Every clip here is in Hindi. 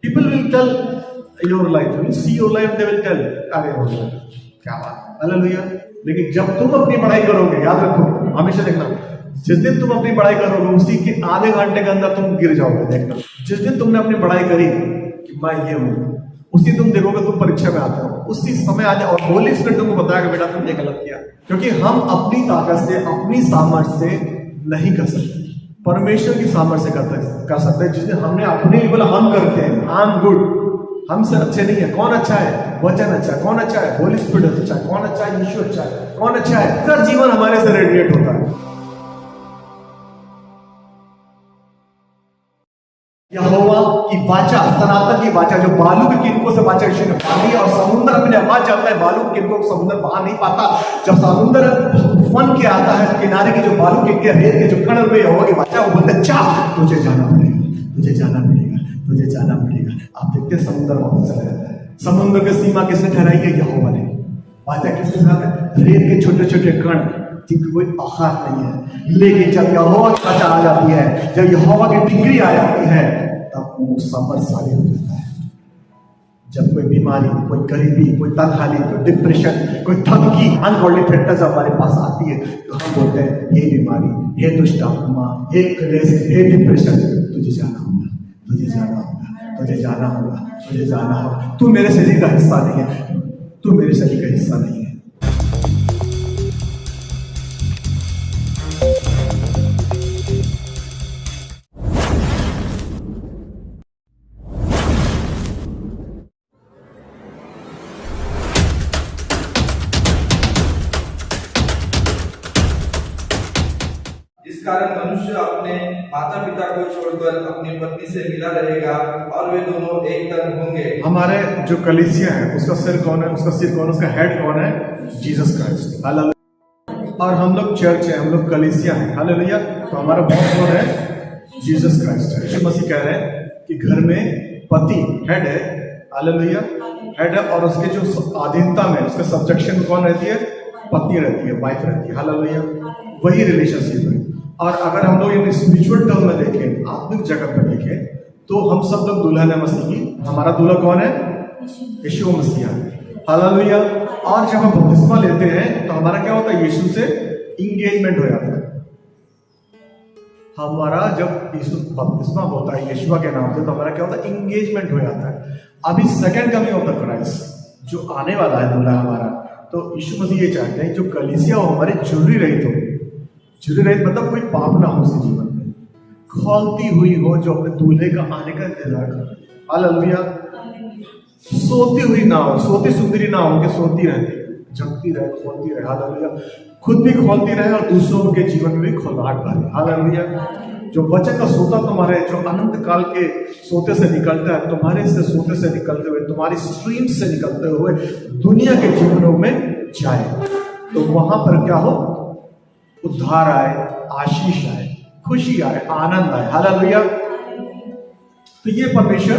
People will tell your life, you will see your life, they will tell, अरे हो गया, क्या बात, हालेलुया। लेकिन जब तुम अपनी पढ़ाई करोगे, याद रखो, हमेशा देखना, जिस दिन तुम अपनी पढ़ाई करोगे उसी के आधे घंटे के अंदर तुम गिर जाओगे। देखना, जिस दिन तुमने अपनी पढ़ाई करी कि मैं ये हूँ, उसी तुम देखोगे तुम परीक्षा में आते हो, उसी समय आ जाओ और होली स्पिरिट तुमको बताएगा बेटा तुमने गलत किया। क्योंकि हम अपनी ताकत से, अपनी सामर्थ्य से नहीं कर सकते, परमेश्वर की सामर्थ्य से कर सकते हैं। जिसने हमने अपने लिए बोला हम करते हैं, आई एम गुड, हमसे अच्छे नहीं है। कौन अच्छा है? वचन अच्छा है। कौन अच्छा है? होली स्पिरिट अच्छा है। कौन अच्छा है? यीशु अच्छा है। कौन अच्छा है? पूरा जीवन हमारे से रेडिएट होता है। यहोवा की वाचा, सनातन की वाचा, जो बालू के किनकों से वाचा यीशु ने बांधी, और समुद्र अपने आवाज जाता है, बालू के किनकों समुद्र बहा नहीं पाता। जब समुद्र फन के आता है किनारे की जो बालू के रेत के जो कण में यहोवा की वाचा, वो बोलते चाह तुझे जाना पड़ेगा, तुझे जाना पड़ेगा, तुझे जाना पड़ेगा। आप देखते हैं समुद्र वापस चला जाता है। समुद्र की सीमा किसने ठहराई है? यहोवा ने। वाचा किसके साथ है? रेत के छोटे छोटे कण, जिनकी कोई औकात नहीं है। लेकिन जब यहोवा की वाचा आ जाती है, जब यहोवा की डिग्री आ जाती है, तब वो समर्थशाली हो जाता है। जब कोई बीमारी, कोई गरीबी, कोई तनहाली, कोई डिप्रेशन, कोई धमकी, अनगॉडली थ्रेटर्स हमारे पास आती है, तो हम बोलते हैं हे बीमारी, हे दुष्ट आत्मा, हे क्लेश, हे डिप्रेशन, तुझे जाना होगा, तुझे जाना होगा, तुझे जाना होगा, तुझे जाना होगा। तू मेरे शरीर का हिस्सा नहीं है, तू मेरे शरीर का हिस्सा नहीं है। इस कारण मनुष्य अपने माता पिता को छोड़कर अपनी पत्नी से मिला रहेगा और वे दोनों एक तन होंगे। हमारे जो कलीसिया है उसका सिर कौन है? उसका सिर कौन है? उसका हेड कौन है? Jesus Christ, hallelujah. और हम लोग चर्च है, हम लोग कलीसिया है, हालेलुया। तो हमारा बॉस कौन है? जीसस क्राइस्ट है। यीशु मसीह कह रहे हैं कि घर में पति हेड है, हालेलुया, हेड है, और उसके जो अधीनता में, उसके सब्जेक्शन में कौन रहती है? पत्नी रहती है, वाइफ रहती है, हालेलुया। वही रिलेशनशिप है। और अगर हम लोग इन स्पिरिचुअल टर्म में देखें, आत्मिक जगत में देखें, तो हम सब लोग दुल्हन है मसीह की। हमारा दूल्हा कौन है? यीशु मसीह, हालेलुया। और जब हम बपतिस्मा लेते हैं तो हमारा क्या होता है? यीशु से इंगेजमेंट हो जाता है। हमारा जब यीशु बपतिस्मा होता है यीशुआ के नाम से, तो हमारा क्या होता है? इंगेजमेंट हो जाता है। अभी second coming of the Christ जो आने वाला है दूल्हा हमारा, तो यीशु मसीह ये चाहते हैं जो कलीसिया हो हमारी जुड़ी रही, तो जुड़ी रही मतलब कोई पाप ना हो उसके जीवन में, खोलती हुई हो, जो अपने दूल्हे का आने का इंतजार कर, हालेलुया। सोती हुई ना हो, सोती सुंदरी ना हो कि सोती रहती, जगती रहे, खोलती रहे, हालेलुया। खुद भी खोलती रहे और दूसरों के जीवन में भी खोलाहट भरे, हालेलुया। जो वचन का सोता तुम्हारे, जो अनंत काल के सोते से निकलता है, तुम्हारे से सोते से निकलते हुए, तुम्हारी स्ट्रीम से निकलते हुए दुनिया के जीवनों में जाए, तो वहां पर क्या हो? उद्धार आए, आशीष आए, खुशी आए, आनंद आए, हालेलुया। तो ये परमेश्वर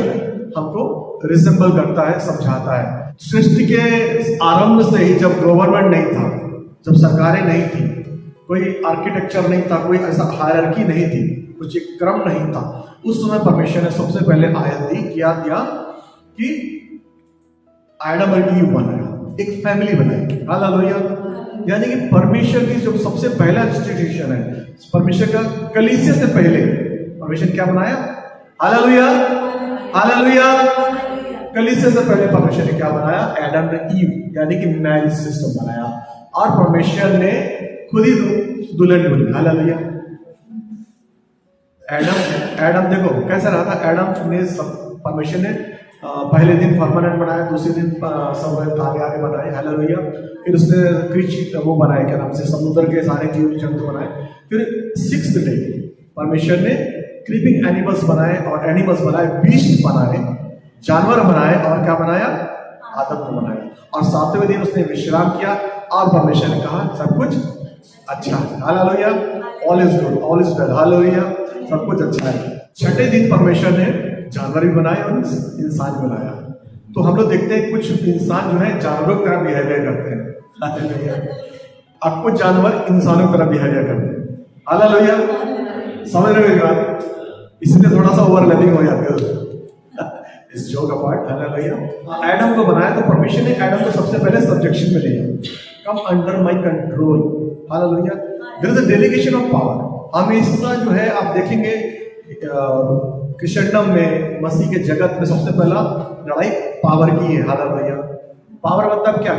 हमको रिसेंबल करता है, समझाता है। सृष्टि के आरंभ से ही, जब गवर्नमेंट नहीं था, जब सरकारें नहीं थी, कोई आर्किटेक्चर नहीं था, कोई ऐसा हायरार्की नहीं थी, कुछ एक क्रम नहीं था, उस समय परमेश्वर ने सबसे पहले आयत दी, क्या दिया कि आदम और ईव बनाया, एक फैमिली बनाई, हालेलुया। यानी कि परमेश्वर की जो सबसे पहला इंस्टीट्यूशन है, परमेश्वर का कलीसिया से पहले परमेश्वर क्या बनाया? Hallelujah, hallelujah. कलीसिया से पहले परमेश्वर ने क्या बनाया? एडम ने ईव, यानी कि मैरिज सिस्टम बनाया, और परमेश्वर ने खुद ही दुल्हन ढूंढी, हालेलुया। एडम देखो कैसा रहा था। एडम ने परमेश्वर ने पहले दिन परमानेंट बनाया, दूसरे दिन सब आगे आगे बनाए, हालेलुया। फिर उसने क्रीचर वो बनाए, क्या नाम से, समुद्र के सारे जीव जंतु बनाए। फिर 6th डे परमेश्वर ने क्रीपिंग एनिमल्स बनाए, और एनिमल्स बनाए, बीस्ट बनाए, जानवर बनाए, और क्या बनाया? आदम को बनाया। और 7वें दिन उसने विश्राम किया, और परमेश्वर ने कहा सब कुछ अच्छा है, hallelujah. All is good, all is well, hallelujah. सब कुछ अच्छा है। 6ठे दिन परमेश्वर ने जानवर भी बनाए और इंसान बनाया। तो हम लोग देखते हैं कुछ इंसान जो है जानवरों की तरह बिहेवियर करते हैं, हालेलुया। अब कुछ जानवर इंसानों की तरह बिहेवियर करते हैं, हालेलुया। समझ रहे हो बात? इसलिए थोड़ा सा ओवरलैपिंग हो जाते हो। इस जोक अपार्ट, हालेलुया। एडम को बनाया तो परमेश्वर ने एडम को सबसे पहले सब्जेक्शन में लिया, come under my control, hallelujah. There is a delegation of power. हमेशा जो है आप देखेंगे क्रिश्चियनडम में, मसीह के जगत में सबसे पहला लड़ाई पावर की है, हालेलुया। पावर मतलब क्या?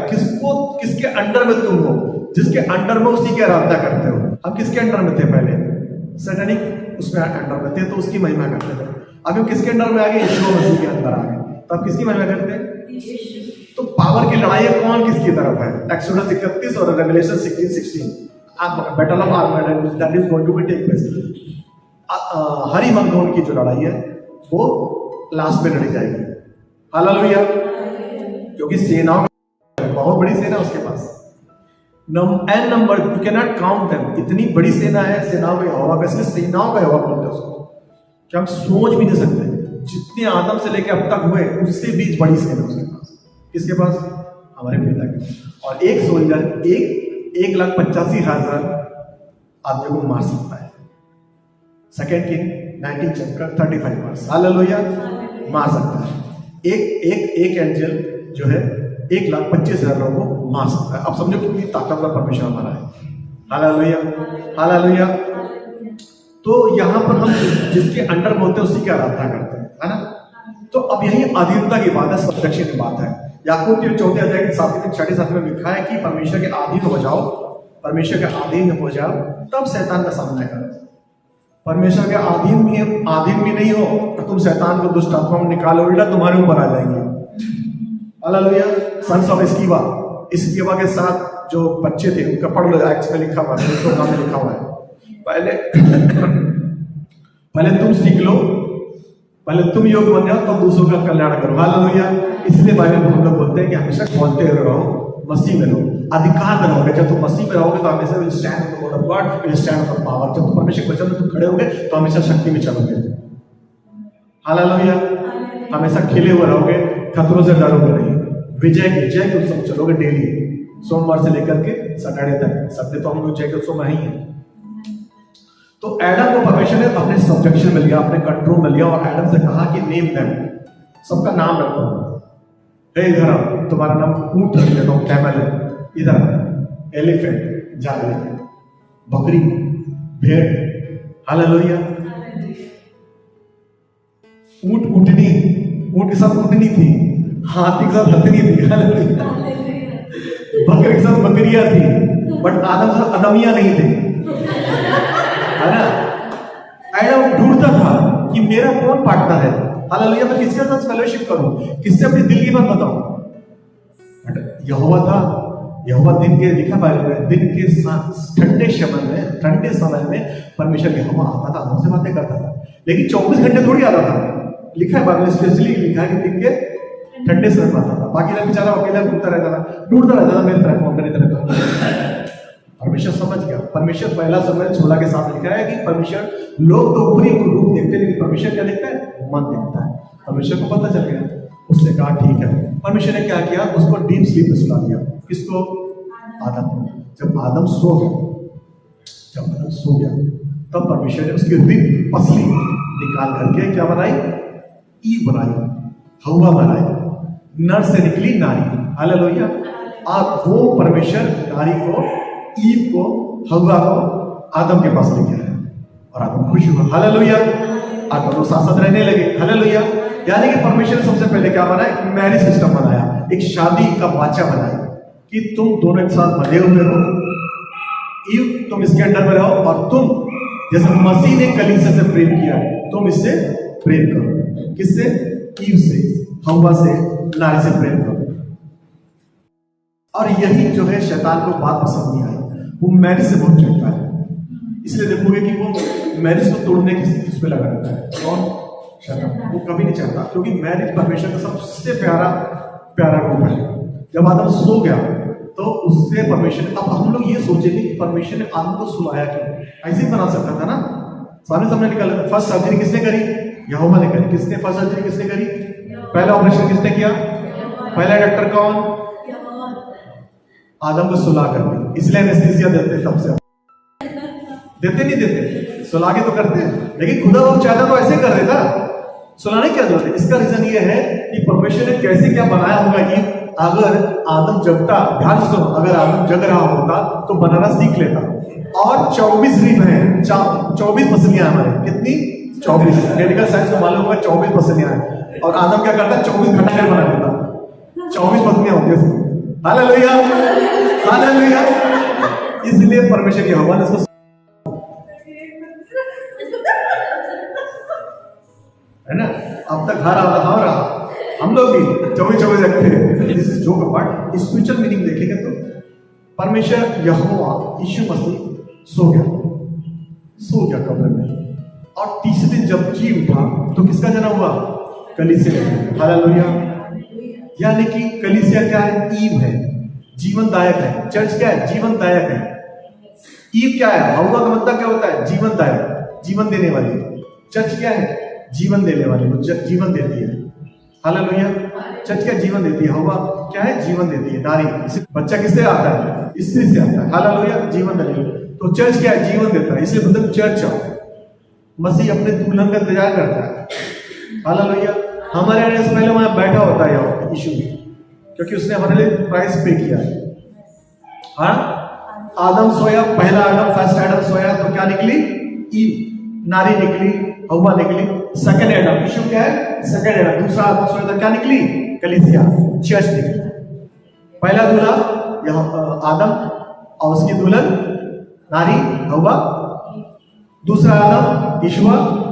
किसके अंडर में तुम हो, जिसके अंडर में उसी की आराधना करते हो। हम किसके अंडर में थे पहले? सैतानिक उसमें अंडर में थे तो उसकी महिमा करते थे। अभी हम किसके अंडर में आ गए? यीशु मसीह के अंदर आ गए तो अब किसकी महिमा करते हैं? तो पावर की लड़ाई है, कौन किसकी तरफ है? एक्सोडस 31 और रेवलेशन 16:16, आप battle of Armageddon that is going to be take place. हरी मगदोन की जो लड़ाई है वो लास्ट में लड़ी जाएगी, हालेलुया। क्योंकि सेनाओं बहुत बड़ी सेना उसके पास, n number, you can not count them. इतनी बड़ी सेना है, सेनाओं का यहोवा का, इसलिए सेनाओं का यहोवा बोलते हैं उसको, कि हम सोच भी नहीं सकते। जितने आदम से लेके अब तक हुए उससे भी बड़ी सेना उसके पास। किसके पास? हमारे पिता के पास। और एक सोल्जर 1,85,000 आदमी को मार सकता है। Second king 19 chapter 35 verse, hallelujah, मार सकता है। एक एंजल जो है 1,25,000 लोगों को मार सकता है। अब समझो कितनी ताकतवर परमेश्वर हमारा है, हालेलुया, हालेलुया। तो यहाँ पर हम जिसके अंडर में होते हैं उसी की आराधना करते हैं, है ना। तो अब यही अधीनता की बात है, सब्जेक्शन की बात है। याकूब के 4 अध्याय के 7-7 में लिखा है कि परमेश्वर के अधीन हो जाओ, परमेश्वर के अधीन हो जाओ, तब शैतान का सामना करो। परमेश्वर के अधीन भी नहीं हो तो तुम शैतान को, दुष्ट आत्मा में निकालो, उल्टा तुम्हारे ऊपर आ जाएंगे, हालेलुया। सन्स ऑफ इस्किवा के साथ जो बच्चे थे उनका पढ़ लो, एक्स में लिखा हुआ है, में लिखा हुआ है। पहले तुम सीख लो, पहले तुम योग बन जाओ तो दूसरों का कल्याण करो, हालेलुया। इसलिए बाइबल में हम लोग बोलते हैं कि हमेशा खोलते रहो, मसीह में रहो, अधिकार में रहोगे। जब तुम मसीह में रहोगे तो हमेशा will stand on the word of God, will stand on power. जब तुम परमेश्वर के वचन में तुम खड़े होगे तो हमेशा शक्ति में चलोगे, हालेलुया। हमेशा खिले हुए रहोगे, खतरों से डरोगे नहीं, विजय के उत्सव चलोगे डेली, सोमवार से लेकर के सैटरडे तक। सत्य तो हम लोग जय के उत्सव में ही है। तो एडम को परमेश्वर ने अपने सब्जेक्शन में लिया, अपने कंट्रोल में लिया, और एडम से कहा कि नेम देम, सबका नाम रखो। इधर तुम्हारा नाम ऊंट रख देता हूं, कैमल है, इधर एलिफेंट, जागले, बकरी, भेड़, हालेलुया। ऊंटनी, ऊंट के साथ ऊंटनी थी, हाथी के साथ हथनी थी, हालेलुया। बकरी के साथ बकरियां थी, बट आदम के साथ अदमियां नहीं थे, है ना। एडम ढूंढता था कि मेरा कौन पार्टनर है, हालेलुया। मैं किसके साथ फेलोशिप करूं, किससे अपनी दिल की बात बताऊं। यहोवा था, यहोवा दिन के, लिखा बाइबल में, दिन के ठंडे समय में परमेश्वर यहोवा आता था, हमसे बातें करता था, लेकिन 24 घंटे थोड़ी आता था। लिखा है बाइबल में, स्पेशली लिखा है कि दिन के ठंडे समय में आता था। बाकी लोग बेचारा अकेला घूमता रहता था, ढूंढता रहता था, मेरे तरह कौन करे तरह। परमेश्वर समझ गया। परमेश्वर पहला समय 16 के साथ लिखा है कि परमेश्वर, लोग तो पूरी रूप देखते हैं लेकिन परमेश्वर क्या देखता है? मन देखता है। परमेश्वर को पता चल गया, उसने कहा ठीक है। परमेश्वर ने क्या किया? उसको डीप स्लीप में सुला दिया। किसको? आदम को। जब आदम सो गया तब परमेश्वर ने उसकी रिब पसली निकाल करके क्या बनाई? ईव बनाई, हवा बनाई, नर से निकली नारी, हालेलुया। अब वो परमेश्वर नारी को, ईव को, हवा को आदम के पास लेके आया और आदम खुश हुआ, हालेलुया। आदम लोग साथ साथ रहने लगे, हालेलुया। यानी कि परमेश्वर ने सबसे पहले क्या बनाया? मैरिज सिस्टम बनाया, एक शादी का वाचा बनाया कि तुम दोनों एक साथ बंधे हुए हो। ईव तुम इसके अंडर में रहो, और तुम जैसे मसीह ने कलीसिया से प्रेम किया, तुम इससे प्रेम करो। किससे? ईव से, हवा से, नारी से प्रेम करो। और यही जो है शैतान को बात पसंद नहीं आई, वो मैरिज से बहुत चिढ़ता है। इसलिए देखोगे कि वो मैरिज को तोड़ने की उस पर लगा रहता है। कौन? शैतान। वो कभी नहीं चाहता, क्योंकि मैरिज परमेश्वर का सबसे प्यारा रूप है। जब आदम सो गया तो उससे परमेश्वर ने, अब हम लोग ये सोचेंगे कि परमेश्वर ने आदम को सुलाया क्यों? ऐसे ही बना सकता था ना, सामने निकल। फर्स्ट सर्जरी किसने करी? यहोवा ने करी। किसने फर्स्ट सर्जरी किसने करी? पहला ऑपरेशन किसने किया? पहला डॉक्टर कौन? आदम को सुला कर, इसलिए एनेस्थीसिया देते तब से। देते नहीं देते, सुला के तो करते हैं, लेकिन खुदा वो चाहता तो ऐसे कर देता। सुनाने की क्या जरूरत है? इसका रीजन ये है कि परमेश्वर ने कैसे क्या बनाया होगा कि अगर आदम जगता, ध्यान से सुनो, अगर आदम जग रहा होता तो बनाना सीख लेता। और 24 रिब है, 24 पसलियां हमारे, कितनी? 24। मेडिकल साइंस में मालूम होगा 24 पसलियां हैं, और आदम क्या करता? 24 खंडहर बना लेता। 24 पत्नियां होती है। Hallelujah, hallelujah. इसलिए परमेश्वर की हवा ने इसको, है ना, अब तक घर आता हाँ रहा, हम लोग भी 24 रखते हैं। This is joke apart. Spiritual meaning देखेंगे तो परमेश्वर यहोवा यीशु मसीह सो गया कब्र में, और तीसरे दिन जब जी उठा तो किसका जन्म हुआ? कलीसिया। हालेलुया। यानी कि कलीसिया क्या है? ईव है, जीवनदायक है। चर्च क्या है? जीवनदायक है। ईव क्या है? हवा का मतलब क्या होता है? जीवनदायक, जीवन देने वाली। चर्च क्या है? जीवन देने वाली, वो जीवन देती है। हालेलुया। चर्च क्या? जीवन देती है। हवा क्या है? जीवन देती है, नारी। बच्चा किससे आता है? स्त्री से आता है। हालेलुया, जीवन देती है। तो चर्च क्या है? जीवन देता है। इसलिए मतलब चर्च आओ। मसीह अपने दुल्हन का इंतजार करता है। हालेलुया। हमारे आने से पहले वहां बैठा होता है यीशु, क्योंकि उसने हमारे लिए प्राइस पे किया है। हाँ, आदम सोया, पहला आदम, फर्स्ट आदम सोया तो क्या निकली? ईव, नारी निकली, हवा निकली। सेकंड एडम, यीशु क्या है? Second Adam. दूसरा आदम सोया तो क्या निकली? कलीसिया, चर्च निकली। पहला दूल्हा यहाँ आदम और उसकी दुल्हन नारी हवा। दूसरा आदम यीशु,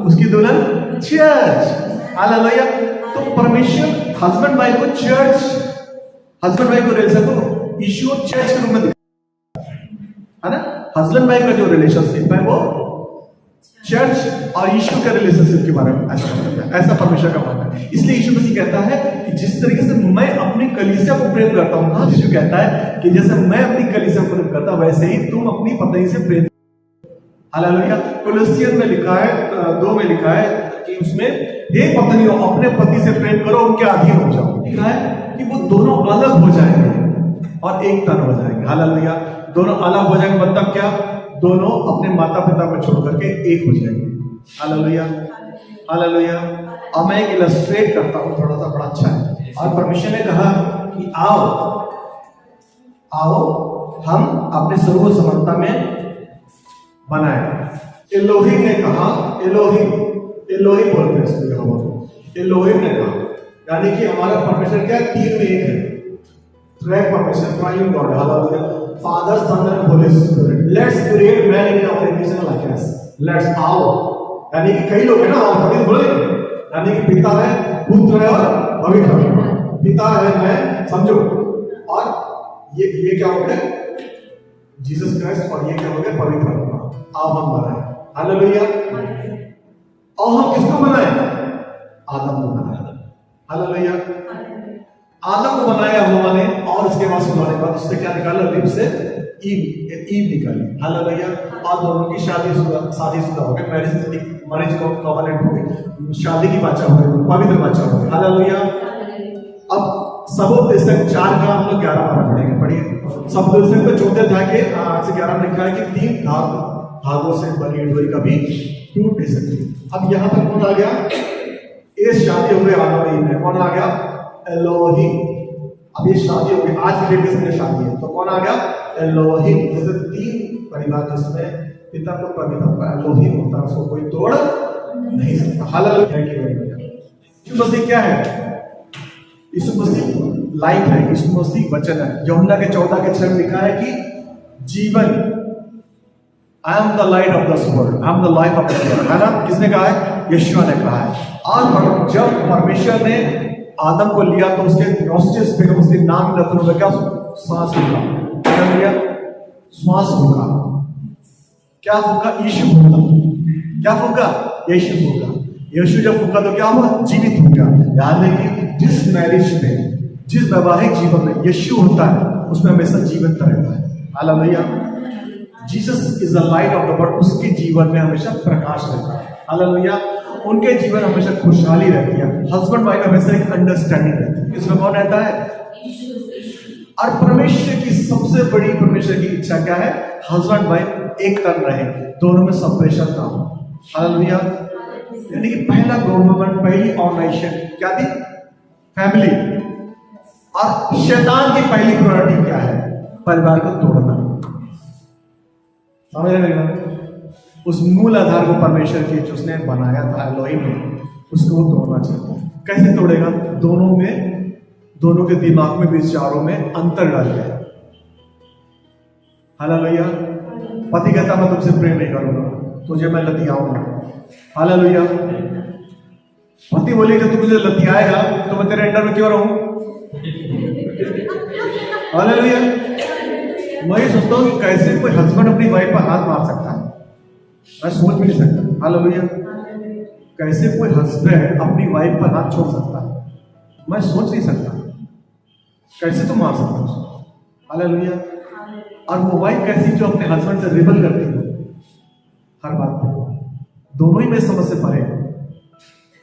उसकी दुल्हन चर्च। हालेलुया। तो परमेश्वर हस्बैंड वाइफ को चर्च, हस्बैंड वाइफ को रिलेशन यीशु चर्च के रूप में दिखा, है ना। हस्बैंड वाइफ का जो रिलेशनशिप है वो चर्च और यीशु के रिलेशनशिप के बारे में ऐसा मानता है, ऐसा परमेश्वर का मानना है। इसलिए यीशु मसीह कहता है कि जिस तरीके से मैं अपनी कलीसिया को प्रेम करता हूं, हाँ, यीशु कहता है कि जैसे मैं अपनी कलीसिया को प्रेम करता हूं वैसे ही तुम अपनी पत्नी से प्रेम। हालेलुया। कोलोसियन में लिखा है 2 में लिखा है कि उसमें हे पत्नियों अपने पति से प्रेम करो, उनके अधीन हो जाओ। लिखा है कि वो दोनों अलग हो जाएंगे और एक तन हो जाएंगे। हालेलुया। दोनों अलग हो जाएंगे मतलब क्या? दोनों अपने माता पिता को छोड़ करके एक हो जाएंगे। Hallelujah, hallelujah. अब मैं एक इलस्ट्रेट करता हूं, थोड़ा सा, बड़ा अच्छा है। और परमेश्वर ने कहा कि आओ हम अपने सर्व समानता में बनाए। एलोहिम ने कहा, एलोहिम बोलते हैं इसको, एलोहिम ने कहा, यानी कि हमारा परमेश्वर क्या? 3 में 1 है। ट्रैक परमेश्वर, triune God. Hallelujah. Father, Son and Holy Spirit. Let's create man in our image and likeness. Let's, आओ, यानी कि कई लोग हैं ना, आओ कभी बोले, यानी कि पिता है, पुत्र है और पवित्र आत्मा। पिता है, मैं, समझो, और ये क्या हो गया? जीसस क्राइस्ट, और ये क्या हो गया? पवित्र आत्मा। आओ हम बनाए। हालेलुया। और हम किसको बनाए? आदम को बनाया। हालेलुया। आदम को बनाया हुआ ने, और उसके बाद सुनाने के बाद उससे क्या निकाला? रिब से ईव निकाली। हालेलुया। और दोनों की शादीशुदा हो गए, मैरिज को कॉवेनेंट हो गई, शादी की बाचा हो गई, पवित्र बाचा हो गई। हालेलुया। अब सबोपदेशक 4 का हम लोग 11 बार पढ़ेंगे। पढ़िए सबोपदेशक में 4 अध्याय के 8 से 11 में लिखा है कि 3 धागों से बनी डोरी कभी टूट नहीं सकती। अब यहाँ पर कौन आ गया? ये शादी हो गई आदम में, कौन आ गया? एलोहिम। अब ये शादी हो गई, आज की डेट में शादी है, तो कौन आ गया? एलोहिम। जैसे 3 परिवार जिसमें पिता को पवित्र होता है, एलोहिम होता है, उसको कोई तोड़ नहीं सकता। हालेलुया। यीशु मसीह क्या है? यीशु मसीह लाइफ है, यीशु मसीह वचन है। यूहन्ना के 14 के 6 में लिखा है कि जीवन, I am the light of this world, I am the life of this world, है ना। किसने कहा है? यीशु ने कहा है। और जब परमेश्वर ने आदम को लिया तो उसके नॉस्ट्रिल्स पे, उसके नाम रत्नों में क्या? सांस फूका। हालेलुया। श्वास फूका। क्या फूका? यीशु फूका। क्या फूका? यीशु फूका। यीशु जब फूका तो क्या हुआ? जीवित हो गया। यानी कि जिस मैरिज में, जिस वैवाहिक जीवन में यीशु होता है उसमें हमेशा जीवंत रहता है। Hallelujah. Jesus is the light of the world, उसके जीवन में हमेशा प्रकाश रहता है। हालेलुया। उनके जीवन हमेशा खुशहाली रहती है। हस्बैंड वाइफ हमेशा एक अंडरस्टैंडिंग रहती है। इसमें कौन रहता है? और परमेश्वर की सबसे बड़ी, परमेश्वर की इच्छा क्या है? हस्बैंड वाइफ एक तन रहे, दोनों में सेपरेशन ना हो। हालेलुया। यानी कि पहला गवर्नमेंट, पहली ऑर्गेनाइजेशन क्या थी? फैमिली। और शैतान की पहली प्रायोरिटी क्या है? परिवार को तोड़ना। समझ रहे हैं? उस मूल आधार को परमेश्वर की जो उसने बनाया था एलोहिम में, उसको वो तोड़ना चाहता है। कैसे तोड़ेगा? दोनों के दिमाग में, विचारों में अंतर डाल दिया। हालेलुया। पति कहता मैं तुमसे प्रेम नहीं करूंगा, तुझे मैं लतियाऊंगा। हालेलुया। पति बोले कि तू मुझे लतियाएगा तो मैं तेरे अंडर में क्यों रहूं? हालेलुया। मैं ये सोचता हूं कि कैसे कोई हस्बैंड अपनी वाइफ पर हाथ मार सकता है, मैं सोच भी नहीं सकता। हालेलुया। कैसे कोई हस्बैंड अपनी वाइफ पर हाथ छोड़ सकता है, मैं सोच नहीं सकता। कैसे तुम मार सकते हो? हालेलुया। और वो वाइफ कैसी जो अपने हस्बैंड से रिबल करती है हर बात पे। दोनों ही मेरी समझ से परे।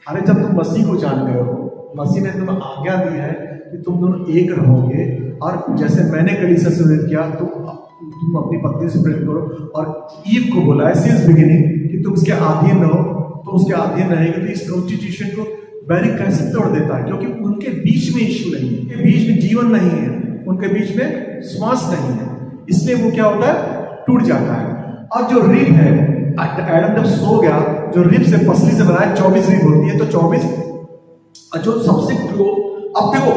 अरे जब तुम मसीह को जान गए हो, मसीह ने तुम्हें आज्ञा दी है कि तुम दोनों एक रहोगे, और जैसे मैंने कलीसिया से प्रेरित किया तुम अपनी पत्नी से प्रेरित करो। और ईव को बोला है सिंस बिगिनिंग कि तुम उसके अधीन रहो। तो उसके अधीन रहेंगे तो इस कॉन्स्टिट्यूशन को बैरिक कैसे तोड़ देता है? क्योंकि उनके बीच में इश्यू नहीं है, उनके बीच में जीवन नहीं है, उनके बीच में श्वास नहीं है, इसलिए वो क्या होता है? टूट जाता है। और जो रिब है, एडम जब सो गया, जो रिब से पसली से बनाया 24 रिब होती है, तो 24 जो सबसे अब देखो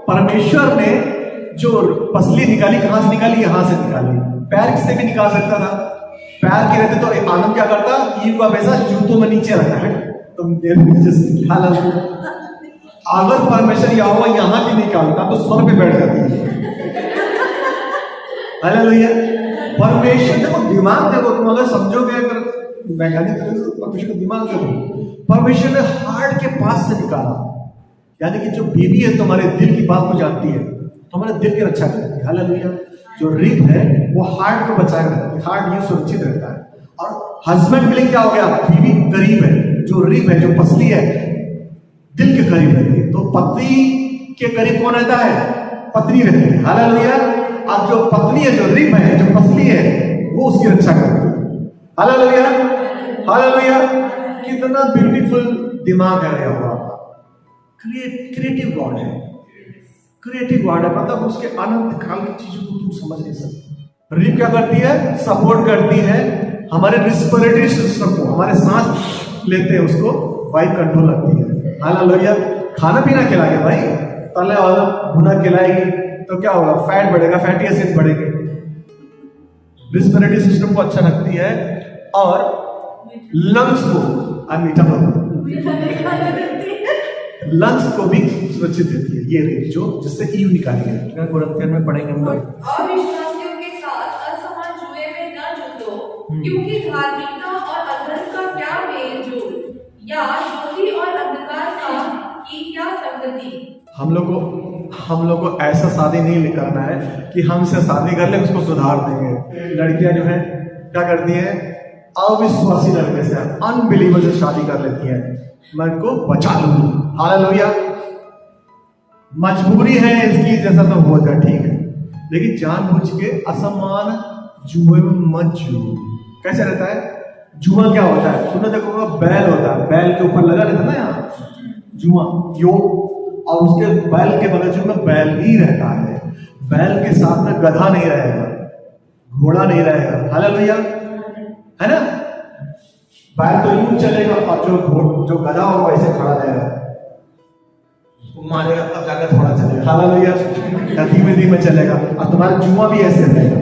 परमेश्वर ने जो पसली निकाली, कहां से निकाली? यहां से निकाली। पैर से भी निकाल सकता था, पैर के रहते तो आदम क्या करता? ईव का पैसा जूतों में नीचे रखा है, तुम नीचे से निकाला। अगर परमेश्वर यहोवा यहां की निकालता तो सर पे बैठ जाती है। हालेलुया। परमेश्वर देखो, दिमाग देखो, तुम अगर समझोगे, अगर वैज्ञानिक तरह से परमेश्वर का दिमाग देखो, परमेश्वर ने हार्ट के पास से निकाला। यानी कि जो बीवी है तुम्हारे दिल की बात को जानती है, तुम्हारे दिल की रक्षा करती है। हालेलुया। जो रिब है वो हार्ट को बचाए रखती है, हार्ट ये सुरक्षित रहता है। और हस्बैंड के लिए क्या हो गया? बीवी करीब है, जो रिब है, जो पसली है, दिल के करीब रहती है। तो पति के करीब कौन रहता है? पत्नी रहती है। हालेलुया। अब जो पत्नी है, जो रिब है, जो पसली है, वो उसकी रक्षा करती है। हालेलुया। हालेलुया। कितना ब्यूटीफुल दिमाग है यहोवा का। क्रिएटिव गॉड है, क्रिएटिव गॉड है। मतलब उसके अनंत काल की चीजों को तुम समझ नहीं सकते। रिब क्या करती है? सपोर्ट करती है हमारे रिस्पिरेटरी सिस्टम को, हमारे सांस लेते हैं उसको वाइफ कंट्रोल रखती है। हालेलुया। खाना पीना खिलाएगा भाई, तले वाला भुना खिलाएगी तो क्या होगा? फैट बढ़ेगा, फैटी एसिड बढ़ेंगे। रिस्पिरेटरी सिस्टम को अच्छा रखती है और लंग्स को लंग्स को भी सुरक्षित देती है। ये रेत जो जिससे ईव निकाली है, कुरिन्थियन में पढ़ेंगे हम लोग। अविश्वासियों के साथ असमान जुए में न जुटो, क्योंकि धार्मिकता और अधर्म का क्या मेल जोल, या ज्योति और अंधकार का की क्या संगति। हम लोग को ऐसा शादी नहीं करना है कि हमसे शादी कर ले उसको सुधार देंगे। लड़कियां जो है क्या करती हैं? अविश्वासी लड़के से, अनबिलीवर से शादी कर लेती है, मैं इनको बचा लूंगी। हालेलुया। मजबूरी है इसकी, जैसा तो हो जाए ठीक है, लेकिन जानबूझ के असमान जुए में मत जुओ। कैसे रहता है जुआ? क्या होता है? तुमने देखोगे बैल होता है, बैल के ऊपर लगा रहता है ना यहाँ जुआ यो, और उसके बैल के बगल में बैल ही रहता है। बैल के साथ में गधा नहीं रहेगा, घोड़ा नहीं रहेगा। हालेलुया। है ना? बैल तो यूं चलेगा और जो गधा होगा ऐसे खड़ा रहेगा, मारेगा, अब जाकर थोड़ा चलेगा। हालेलुया। धीमे धीमे चलेगा। और तुम्हारा जुआ भी ऐसे रहेगा।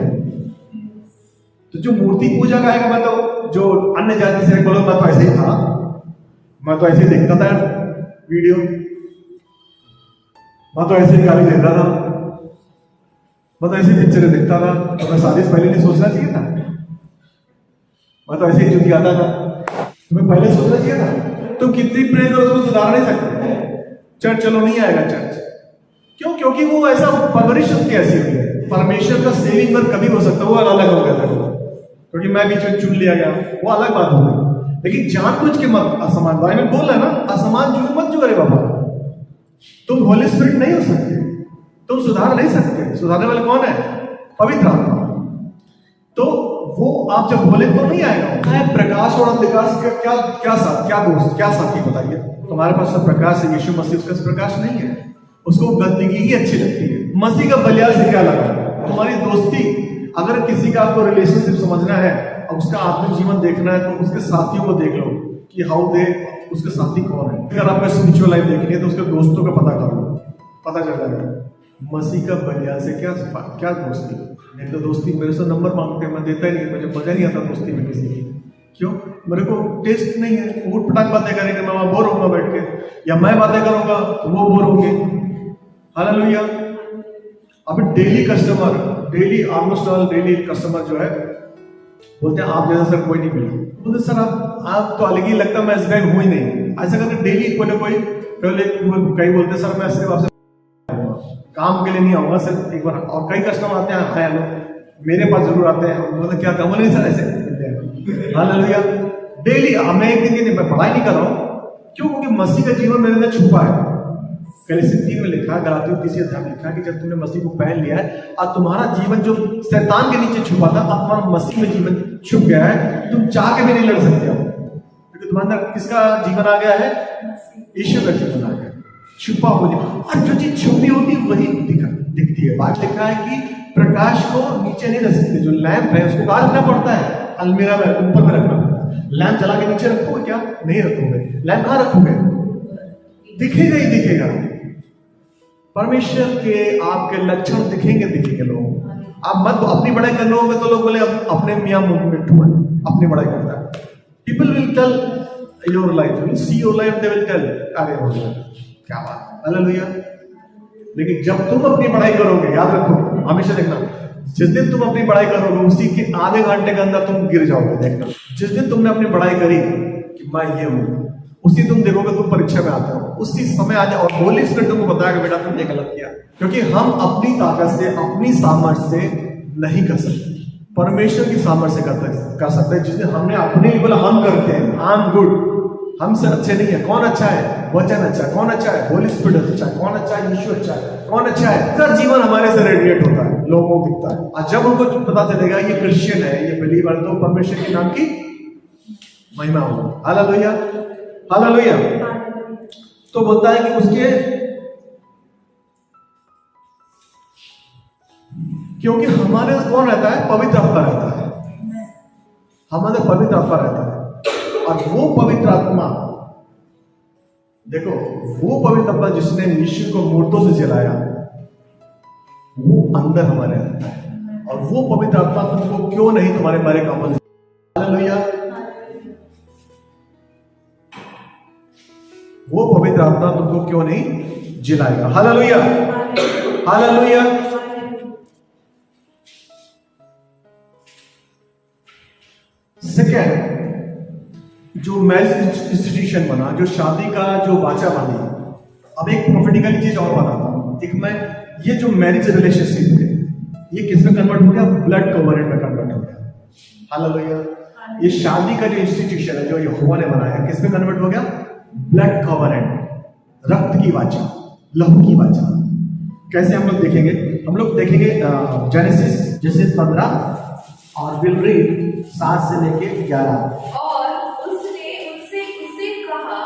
तो जो मूर्ति पूजा का है, मतलब जो अन्य जाति से बोलो, मैं तो ऐसे ही था, मैं तो ऐसे ही देखता था वीडियो, मैं तो ऐसे ही गाली देता था, मैं तो ऐसे पिक्चरें देखता था, तो मैं शादी से पहले नहीं सोचना चाहिए था? मैं तो ऐसे ही चुकी आता था, तुम्हें पहले सोचना चाहिए था? तुम कितनी प्रे करो उसको सुधार नहीं सकते। चर्च चलो, नहीं आएगा चर्च। क्यों? क्योंकि वो ऐसा परवरिश उसकी ऐसी हुई है। परमेश्वर का सेविंग वर्क कभी हो सकता है, वो अलग हो गया था, क्योंकि मैं बीच में चुन लिया गया, वो अलग बात हो गई। लेकिन जानबूझ के मत असमान, बाइबल बोल रहा है ना, असमान जुए मत जुए बाबा। तुम होली स्पिरिट नहीं हो सकते, तुम सुधार नहीं सकते। सुधारने वाले कौन है? पवित्र आत्मा। तो वो आप जब बोले तो नहीं आएगा। है प्रकाश और अंधकार से क्या साथी बताइए। तुम्हारे पास सब प्रकाश है, यीशु मसीह उसका प्रकाश नहीं है, उसको गंदगी ही अच्छी लगती है। मसीह का बलियाल से क्या लगा? तुम्हारी दोस्ती, अगर किसी का आपको रिलेशनशिप समझना है और उसका आत्मिक जीवन देखना है तो उसके साथियों को देख लो कि हाउ दे, उसके साथी कौन है। अगर आपको स्पिरिचुअल लाइफ देखनी है तो उसके दोस्तों का पता कर लो, पता चल जाएगा। मसीह का बलियाल से क्या दोस्ती। नहीं तो दोस्ती मेरे से नंबर मांगते हैं, मैं देता ही नहीं, मुझे मजा नहीं आता दोस्ती में किसी की। क्यों? मेरे को टेस्ट नहीं है। उठ पटाख बातें करेंगे, मैं वहां बोर होऊंगा बैठ के, या मैं बातें करूंगा तो वो बोर होंगे। हालेलुया। अभी daily almost all daily customer जो है बोलते हैं आप जैसा सर कोई नहीं मिला। बोलते सर आप तो अलग ही लगता, मैं इस बैंक हूं ही नहीं। ऐसा करके डेली कोई ना कोई कई बोलते सर मैं सिर्फ आपसे काम के लिए नहीं आऊंगा सिर्फ एक बार। और कई कस्टमर आते हैं, हाय हेलो, मेरे पास जरूर आते हैं, बोलते क्या काम नहीं सर ऐसे। हालेलुया। डेली मैं एक दिन की पढ़ाई नहीं कर रहा हूं। क्यों? क्योंकि मसीह का जीवन मेरे अंदर छुपा है। कलीसिया 3 में लिखा है, गलातियों 3 अध्याय में लिखा है कि जब तुमने मसीह को पहन लिया है और तुम्हारा जीवन जो शैतान के नीचे छुपा था, अब तुम्हारा मसीह में जीवन छुप गया है, तुम चाह के भी नहीं लड़ सकते हो, क्योंकि तुम्हारे अंदर किसका जीवन आ गया है? ईश्वर का जीवन आ गया, छुपा हो गया। और जो चीज छुपी होती है वही दिखती है। बात लिखा है कि प्रकाश को नीचे नहीं रख सकते। जो लैंप है उसको कहाँ रखना पड़ता है? अलमीरा में, ऊपर में रखना पड़ता है। लैंप जला के नीचे रखोगे क्या? नहीं रखोगे। लैंप कहाँ रखोगे? दिखेगा ही दिखेगा। परमेश्वर के आपके लक्षण दिखेंगे लोग। आप मत अपनी बड़ाई करने होंगे तो लोग बोले अपने मियाँ मिट्टू है, अपनी बड़ाई करता है। People will tell your life, will see your life, they will tell अरे हो गया क्या बात है, हालेलुया। लेकिन जब तुम अपनी बड़ाई करोगे, याद रखो, हमेशा देखना, जिस दिन तुम अपनी बड़ाई करोगे उसी के आधे घंटे के अंदर तुम गिर जाओगे। देखना, जिस दिन तुमने अपनी बड़ाई करी कि मैं ये हूं, उसी तुम देखोगे तुम परीक्षा में आते हो, उसी समय आ जाए और होली स्पिरिट तुमको बताएगा बेटा तुमने गलत किया। क्योंकि हम अपनी ताकत से, अपनी सामर्थ्य से नहीं कर सकते, परमेश्वर की सामर्थ्य से कर सकते हैं। जिसने हमने अपने लिए बोला हम करते हैं, आई एम गुड, हमसे अच्छे नहीं है। कौन अच्छा है? वचन अच्छा है। कौन अच्छा है? होली स्पिरिट अच्छा है। कौन अच्छा है? यीशु अच्छा है। कौन अच्छा है? इसका जीवन हमारे से रेडिएट होता है, लोगों को दिखता है। और जब हमको पता चलेगा ये क्रिश्चियन है, ये बिलीवर, तो परमेश्वर के नाम की महिमा होगी। Hallelujah, hallelujah. तो बोलता है कि उसके, क्योंकि हमारे कौन रहता है? पवित्र आत्मा रहता है, हमारे पवित्र आत्मा रहता है। और वो पवित्र आत्मा, देखो, वो पवित्र आत्मा जिसने यीशु को मूर्तों से जलाया, वो अंदर हमारे रहता है। और वो पवित्र आत्मा तुमको क्यों नहीं तुम्हारे बारे कामों में, हालेलुया, वो पवित्र आत्मा तुमको क्यों नहीं जिलाएगा। Hallelujah, hallelujah. सेकेंड, जो मैरिज इंस्टीट्यूशन बना, जो शादी का जो वाचा बनी। अब एक प्रोफेटिकली चीज और बताता हूं। एक मैं, ये जो मैरिज रिलेशनशिप है ये किस में कन्वर्ट हो गया? ब्लड कवर्नेंट में कन्वर्ट हो गया। हालेलुया। ये शादी का जो इंस्टीट्यूशन है जो यहोवा ने बनाया, किस में कन्वर्ट हो गया? ब्लड कवर्नेंट, रक्त की वाचा, लहू की वाचा। कैसे हम लोग देखेंगे? हम लोग देखेंगे जेनेसिस 15 और विल रीड 7 से लेके 11। और उसने उससे कहा,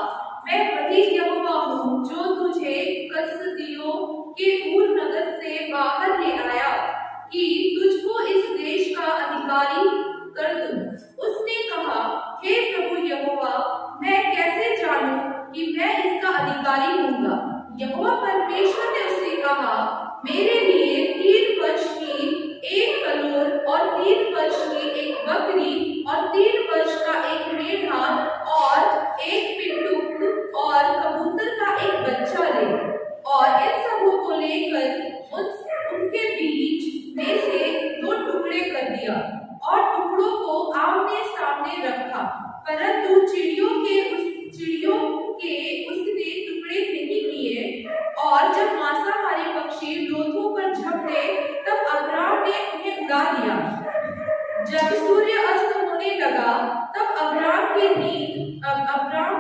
मैं वही यहोवा हूँ जो तुझे कसदियों के ऊर नगर से बाहर ले आया कि तुझको इस देश का अधिकारी कर दूं। उसने कहा, हे प्रभु यहोवा, मैं कैसे जानूं कि मैं इसका अधिकारी हूँगा? यहोवा परमेश्वर ने उससे कहा, मेरे लिए 3 वर्ष की 1 कलोर और 3 वर्ष की 1 बकरी और 3 वर्ष का 1 मेढ़ा और 1 पिंडुक और कबूतर का 1 बच्चा ले, और इन सबों को लेकर उनके बीच में से 2 टुकड़े कर दिया और टुकड़ों को आमने सामने रखा। परंतु चिड़ियों के उसने टुकड़े नहीं किए। और जब मांसाहारी पक्षी लोथों पर झपटे तब अब्राम ने उन्हें उड़ा दिया। जब सूर्य अस्त होने लगा तब अब्राम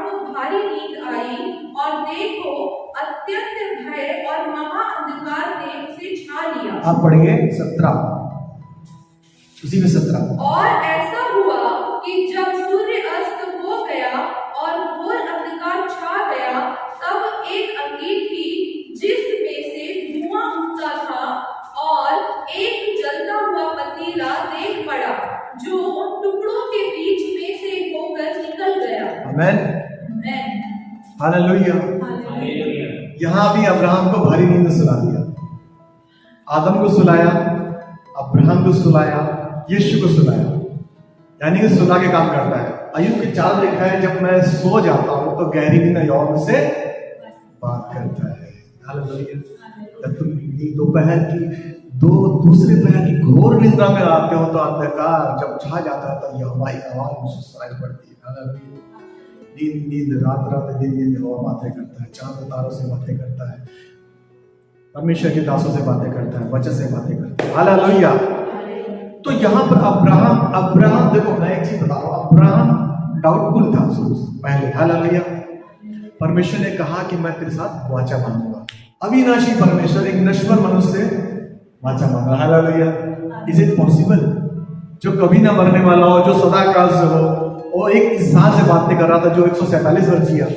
को भारी नींद आई, और देखो अत्यंत भय और महा अंधकार ने उसे छा लिया। आप पढ़िए 17। उसी में 17। और ऐसा हुआ कि जब सूर्य अस्त हो गया और घोर अंधकार छा गया, तब एक अंगीठी जिसमें से धुआं उठता था और एक जलता हुआ पतीला देख पड़ा, जो उन टुकड़ों के बीच में से होकर निकल गया। आमेन, आमेन। हालेलुया। हालेलुया। यहां भी अब्राहम को भारी नींद सुला दिया। आदम को सुलाया, अब्राहम को सुलाया, यीशु को सुलाया, यानी कि सुला के काम करता है। अय्यूब के 4 लिखा है, जब मैं सो जाता हूं तो गहरी नींद यौन से बात करता है। हालेलुया। जब तुम दोपहर की दूसरे पहर की घोर निद्रा में आते हो तो अंधकार जब छा जाता है तो यहोवा की आवाज मुझे सुनाई पड़ती है। हालेलुया। नींद रात दिन यहोवा बातें करता है, चांद तारों से बातें करता है, परमेश्वर के दासों से बातें करता है, वचन से बातें करता है। हालेलुया। तो यहाँ पर अब्राहम देखो, मैं एक चीज बता रहा हूँ, अब्राहम डाउटफुल था पहले। हालेलुया। परमेश्वर ने कहा कि मैं तेरे साथ वाचा बांधूंगा। अविनाशी परमेश्वर एक नश्वर मनुष्य से वाचा बांधा। हालेलुया। Is it possible? जो कभी ना मरने वाला हो, जो सदा काल से हो, वो एक इंसान से बात नहीं कर रहा था जो 147 वर्ष जिया।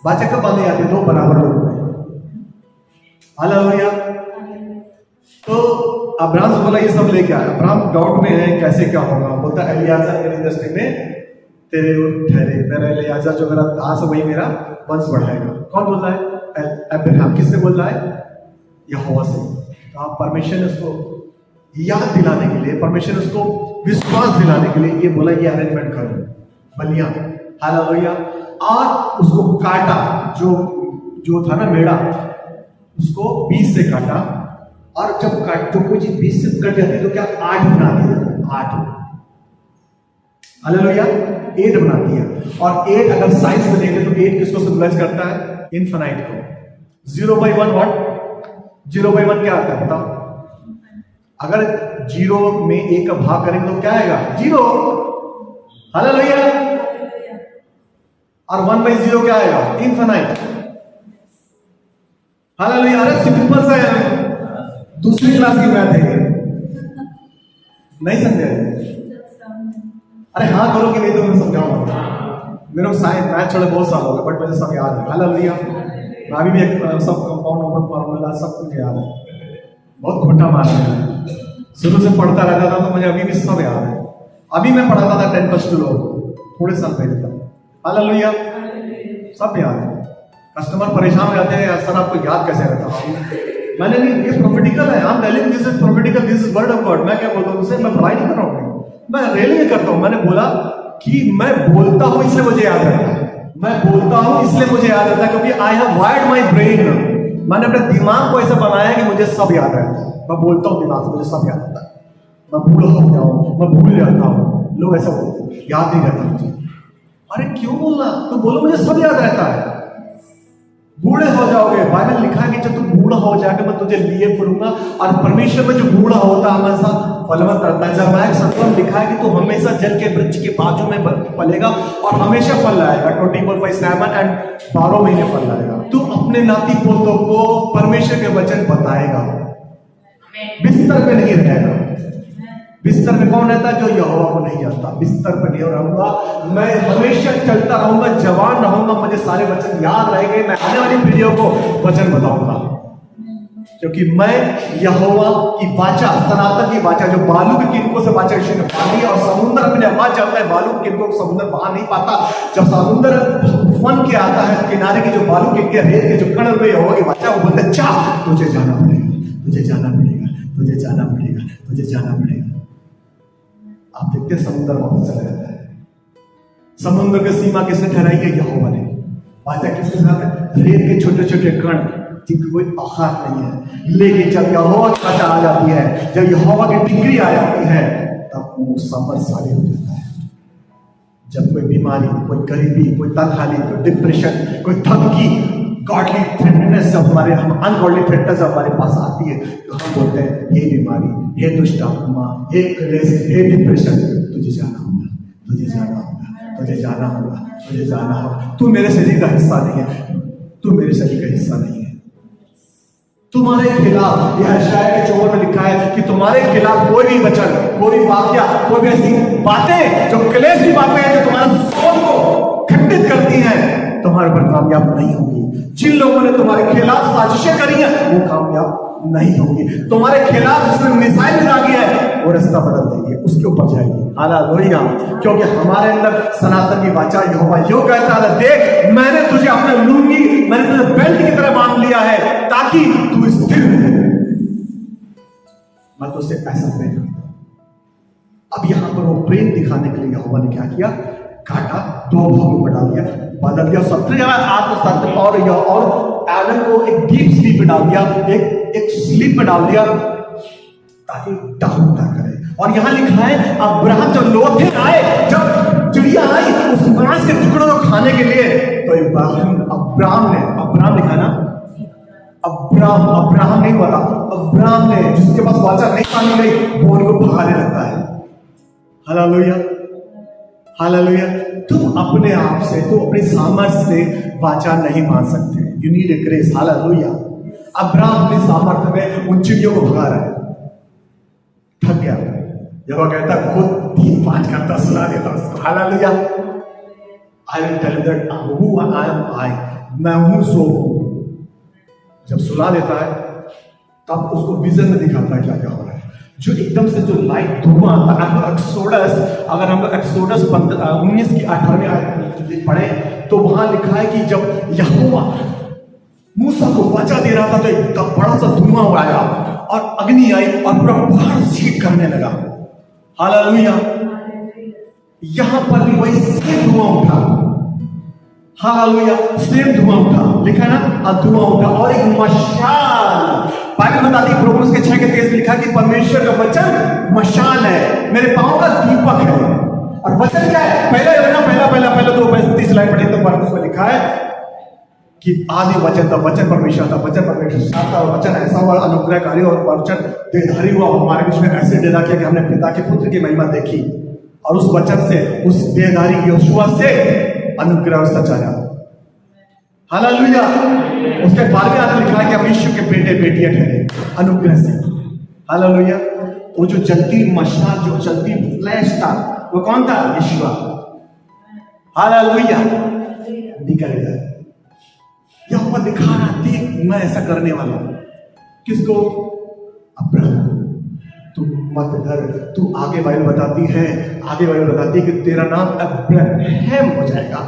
वाचा कब बांधे जाते? 2 बराबर लोग में। हालेलुया। तो अब्राहम से बोला ये सब लेके आया। अब्राहम डाउट में है कैसे क्या होगा। बोलता एलियाजर मेरी दृष्टि में तेरे ठहरे, मेरा एलियाजर जो मेरा दास है वही मेरा वंश बढ़ाएगा। कौन बोल रहा है? अब्राहम। किससे बोल रहा है? यहोवा से। तो आप परमेश्वर ने उसको याद दिलाने के लिए, परमेश्वर ने उसको विश्वास दिलाने के लिए ये बोला ये अरेंजमेंट करो, बलियां। हालेलुया। और उसको काटा, जो था ना मेढ़ा, उसको 20 से काटा। और जब जो कोई चीज 20 से कट जाती है तो क्या 8 बना दिया। 8। हालेलुया। 8 बना दिया। और 8 अगर साइंस में देखें तो 8 किसको सिंबलाइज करता है? इन्फिनाइट को। 0/1 व्हाट? 0/1 क्या आता है बताओ? अगर 0 में 1 का भाग करेंगे तो क्या आएगा? 0। हालेलुया। और 1/0 क्या आएगा? इन्फिनाइट। हालेलुया। अरे सिंपल सा है, दूसरी क्लास की मैथ है, नहीं समझे? अरे हाँ करो कि नहीं तो मैं समझाऊंगा। मेरे को साइंस मैथ छोड़े बहुत साल हो गए, बट मुझे सब याद है। हालेलुया। अभी भी सब कंपाउंड ओपन फार्मूला सब कुछ याद है। बहुत खोटा मार है, शुरू से पढ़ता रहता था तो मुझे अभी भी सब याद है। अभी मैं पढ़ाता था 10+2 लोग थोड़े साल पहले तक। हालेलुया। सब याद है। कस्टमर परेशान हो जाते हैं, सर आपको याद कैसे रहता है? मैंने नहीं, ये प्रोफेटिकल है। I am telling this is prophetical, this is word of God. मैं क्या बोलता हूँ उसे? मैं पढ़ाई नहीं कर रहा हूँ, मैं रेलिंग करता हूँ। मैंने बोला कि मैं बोलता हूँ इसलिए मुझे याद रहता है, मैं बोलता हूँ इसलिए मुझे याद रहता है, क्योंकि I have wired my brain. मैंने अपने दिमाग को ऐसा बनाया कि मुझे सब याद रहता है। मैं बोलता हूँ दिमाग से, मुझे सब याद रहता है। मैं बूढ़ा हो गया हूँ, मैं भूल जाता हूँ। लोग ऐसा बोलते हैं, याद नहीं रहता मुझे। अरे क्यों बोलना? तो बोलो मुझे सब याद रहता है। बूढ़े हो जाओगे, बाइबल लिखा है कि जब तुम बूढ़ा हो जाएगा मैं तुझे लिए फूलूंगा। और परमेश्वर में जो बूढ़ा होता है हमेशा फलवंत रहता है। जब 7 लिखा है कि तू हमेशा जल के वृक्ष के बाजू में फलेगा और हमेशा फल लाएगा। 24/7 एंड 12 महीने फल लाएगा। तू अपने नाती पोतों को परमेश्वर के वचन बताएगा। बिस्तर पे नहीं रहेगा। बिस्तर में कौन रहता है? जो यहोवा को नहीं जानता। बिस्तर पर नहीं रहूंगा, मैं हमेशा चलता रहूंगा, जवान रहूंगा, मुझे सारे वचन याद रहेंगे। मैं आने वाली पीढ़ियों को वचन बताऊंगा, क्योंकि मैं यहोवा की वाचा, सनातन की वाचा, जो बालू के किनकों से वाचा ईश्वर ने बांधी है। और समुद्र अपने आवाज जानता है, बालू के किनकों को समुद्र बहा नहीं पाता। जब समुद्र फन के आता है, किनारे की जो बालू के रेत के जो कण हुए यहोवा की वाचा, वो बोलते चाह तुझे जाना पड़ेगा, तुझे जाना पड़ेगा, तुझे जाना पड़ेगा, तुझे जाना पड़ेगा। आप देखते हैं समुद्र वापस चला जाता है। समुद्र की सीमा किसने ठहराई है? यहोवा ने। वाचा किसके साथ है? रेत के छोटे छोटे कण जिनकी कोई औकात नहीं है। लेकिन जब यहोवा की वाचा आ जाती है, जब यहोवा की डिग्री आ जाती है, तब वो समझदारी हो जाता है। जब कोई बीमारी, कोई गरीबी, कोई तनहाली, कोई डिप्रेशन, कोई धमकी, गॉडली थ्रेटनेस जब हमारे अनगॉडली थ्रेटनेस जब हमारे पास आती है, तो हम बोलते हैं हे बीमारी, हे दुष्ट आत्मा, हे क्लेश, हे डिप्रेशन, तुझे जाना होगा, तुझे जाना होगा, तुझे जाना होगा, तुझे जाना होगा। तू मेरे शरीर का हिस्सा नहीं है, तू मेरे शरीर का हिस्सा नहीं है। तुम्हारे खिलाफ, यह शायद के 54 में लिखा है कि तुम्हारे खिलाफ कोई भी वचन, कोई भी वाक्य, कोई भी ऐसी बातें जो क्लेश की बातें हैं, जो तुम्हारे सोच को खंडित करती हैं, तुम्हारे पर कामयाब नहीं होगी। जिन लोगों ने तुम्हारे खिलाफ साजिशें करी हैं वो कामयाब नहीं होगी। तुम्हारे खिलाफ जिसने मिसाइल दागी है वो रास्ता बदल देंगे, उसके ऊपर जाएगी। हालेलुया। क्योंकि हमारे अंदर सनातन की वाचा यहोवा यूं कहता है, देख मैंने तुझे अपने लुंगी, मैंने तुझे बेल्ट की तरह बांध लिया है ताकि तू स्थिर रहे। मैं तुझसे ऐसा प्रेम करता हूं। अब यहां पर वो प्रेम दिखाने के लिए यहोवा ने क्या किया, काटा, 2 भागों में बना दिया, बदल दिया, 17 जगह आत्मसत्य और एडम को एक डीप स्लीप में डाल दिया, एक स्लीप में डाल दिया ताकि डाउन ना करे। और यहां लिखा है अब्राहम जब लोथे आए, जब चिड़िया आई उस मांस के टुकड़ों को खाने के लिए, तो अब्राहम लिखा ना, अब्राहम नहीं बोला, अब्राहम ने, जिसके पास वाचा नहीं मानी गई वो उनको भगाने लगता है। Hallelujah, hallelujah. तुम अपने आप से, तुम अपनी सामर्थ्य से वाचा नहीं मान सकते। You need a grace. Hallelujah. Abraham अपनी सामर्थ्य में उन चिड़ियों को भगा रहा है, थक गया। जब वो कहता खुद 3-5 करता सुना देता उसको। Hallelujah. I will tell that who I am, मैं हूं सो हूं। जब सुना देता है तब उसको विजन में दिखाता है क्या क्या हो रहा है, जो एकदम से जो लाइट धुआं आता है। अगर हम एक्सोडस 19 की 18वीं आयत पढ़े तो वहां लिखा है कि जब यहोवा मूसा को वाचा दे रहा था तो एक बड़ा सा धुआं आया और अग्नि आई और पूरा पहाड़ सीख करने लगा। हालेलुया। यहां पर भी वही सेम धुआं उठा। हालेलुया। सेम धुआं उठा, लिखा है ना, धुआं उठा और एक मशाल। बाइबल बताती है प्रोग्राम्स के 6 के 23 में लिखा कि परमेश्वर का वचन मशाल है, मेरे पांव का दीपक है। और वचन क्या है, पहला 2:30 लाइन पढ़े तो उसमें लिखा है कि आदि वचन था, वचन परमेश्वर था, वचन परमेश्वर साथ था, और वचन ऐसा हुआ अनुग्रहकारी और वचन देहधारी हुआ, हमारे बीच में ऐसे डेरा किया कि हमने पिता के पुत्र की महिमा देखी। और उस वचन से, उस देहधारी यहोशुआ से अनुग्रह और सच आया। हालेलुया। उसके 12वें आयत में लिखा है कि हम यीशु के बेटे बेटियां ठहरे अनुग्रह से। हालेलुया। वो जो जलती मशाल, जो जलती फ्लैश था, वो कौन था? यीशुआ। हालेलुया। निकल गया। यहोवा दिखा रहा, देख मैं ऐसा करने वाला हूं। किसको? अब्राहम। तू मत डर। तू आगे बाइबल बताती है कि तेरा नाम अब्राहम हो जाएगा,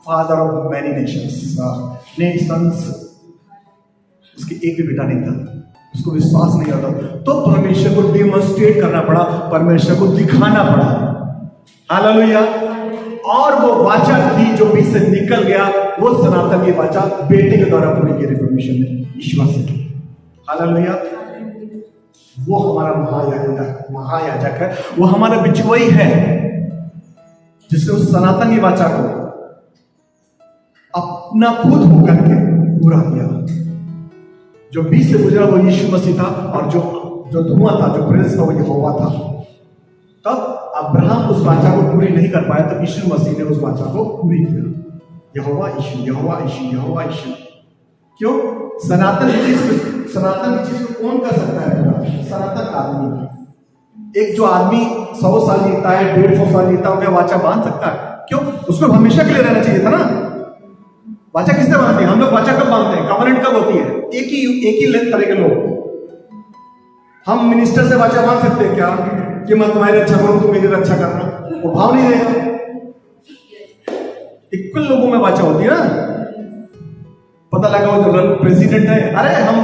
फादर ऑफ मैनी नेशंस। उसके एक भी बेटा नहीं था, उसको विश्वास नहीं आता, तो परमेश्वर को डेमोन्स्ट्रेट करना पड़ा, परमेश्वर को दिखाना पड़ा। हालेलुया। और वो वाचा थी जो बीच से निकल गया, वो सनातन की वाचा बेटे के द्वारा पूरी की रिफॉर्मेशन ने ईश्वर से की। हालेलुया। वो हमारा महायाजक है, वो हमारा बिचवई है, जिसने उस सनातन की वाचा को अपना खुद होकर के पूरा किया। जो बीच से गुजरा वो यीशु मसीह था, और जो धुआं था, जो प्रेजेंस था, वो यहोवा था। तब अब्राहम उस वाचा को पूरी नहीं कर पाया, तो यीशु मसीह ने उस वाचा को पूरी किया। यहोवा यीशु, यहोवा यीशु, यहोवा यीशु। क्यों? सनातन की चीज को कौन कर सकता है? सनातन आदमी। एक जो आदमी 100 साल जीता है, 150 साल जीता है, क्या वाचा बांध सकता है? क्यों? उसको हमेशा के लिए रहना चाहिए था ना। वाचा किससे बांधते हैं हम लोग? वाचा कब बांधते हैं? कवरेंट कब होती है? एक ही तरह के लोग। हम मिनिस्टर से वाचा बांध सकते हैं क्या कि मैं तुम्हारी रक्षा करूं, तुम मेरी रक्षा करना? वो भाव नहीं रहेगा। इक्वल लोगों में वाचा होती है ना। पता लगा वो जो प्रेसिडेंट है, अरे हम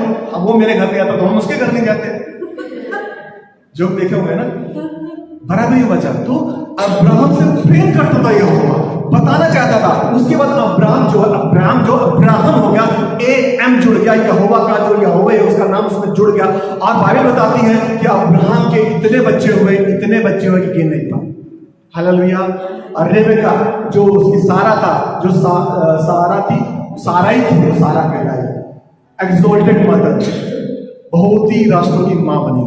वो मेरे घर नहीं आता तो हम उसके घर नहीं जाते, जो देखे होंगे ना, बराबर ही बचा। तो अब्राहम से प्रेम करता था यहोवा, बताना चाहता था। उसके बाद अब्राहम जो अब्राहम हो गया, एम जुड़ गया, यहोवा का जो यहोवा है उसका नाम उसमें जुड़ गया। और बाइबल बताती है कि अब्राहम के इतने बच्चे हुए कि गिन नहीं पाए। हालेलुया। और रेबेका जो उसकी सारा था, जो सारा थी, सारा ही थी, वो सारा कहलाई एक्सोल्टेड मदर, बहुत ही राष्ट्रों की मां बनी।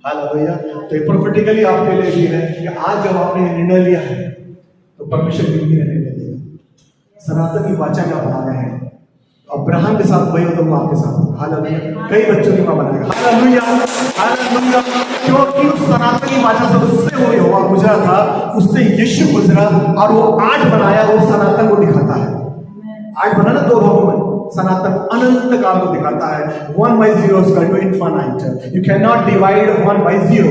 हालेलुया। तो ये प्रोफेटिकली आपके लिए भी है कि आज जब आपने निर्णय लिया है तो परमेश्वर भी निर्णय लिया। सनातन की वाचा का भाग है, अब्राहम के साथ वही हो तो वो आपके साथ होगा। हालेलुया। कई बच्चों की मां बनाएगा। Hallelujah, hallelujah. क्योंकि उस सनातनी वाचा से उससे वो यहोवा गुजरा था, उससे यीशु गुजरा और वो 8 बनाया, वो सनातन को दिखाता है। 8 बना ना 2 भागों में, सनातन अनंत काल को दिखाता है। 1/0 is equal to infinite. You cannot divide 1/0.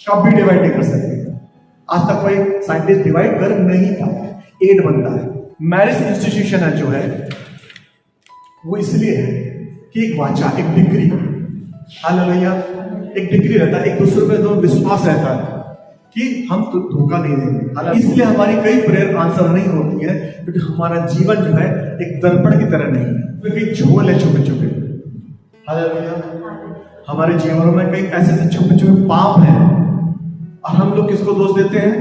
कभी डिवाइड नहीं कर सकते। आज तक कोई साइंटिस्ट डिवाइड कर नहीं पाया। 8 बनता है। मैरिज इंस्टीट्यूशन है जो है वो इसलिए है कि एक वाचा, एक डिग्री, हालेलुया, एक डिग्री रहता है, एक दूसरे पे तो विश्वास रहता है कि हम तो धोखा नहीं देंगे। इसलिए हमारी कई प्रेयर आंसर नहीं होती है, क्योंकि हमारा जीवन जो है एक दर्पण की तरह नहीं है, क्योंकि झोल है छुपे छुपे। हालेलुया। हमारे जीवनों में कई ऐसे छुपे छुपे पाप हैं और हम लोग किसको दोष देते हैं?